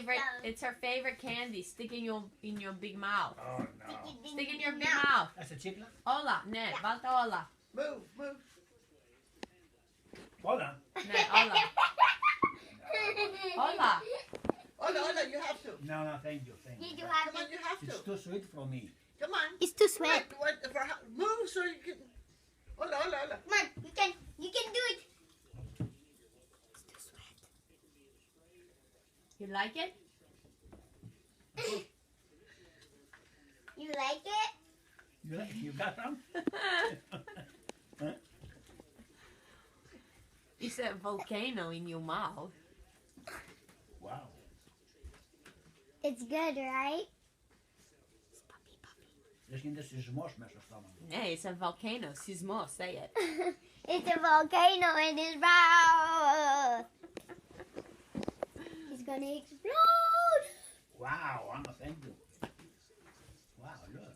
favorite. It's her favorite candy. Stick in your big mouth. Oh no. Stick in your big mouth. That's a chiplet? Olla, ne, valta olla. Move, move. Hold on. Ne, olla. Olla. Oh no, you have to. No, thank you. You have Come on, you have It's to. too sweet for me. Come on. It's too sweet. Move so you can. Hola. Come on, you can do it. It's too sweet. You like it? You like it? You got some? It's a volcano in your mouth. Wow. It's good, right? Misschien dat is smorsmes of something. Nee, it's a volcano. Sismo, say it. It's a volcano in his mouth. It's gonna explode. Wow, Anna, thank you. Wow, look.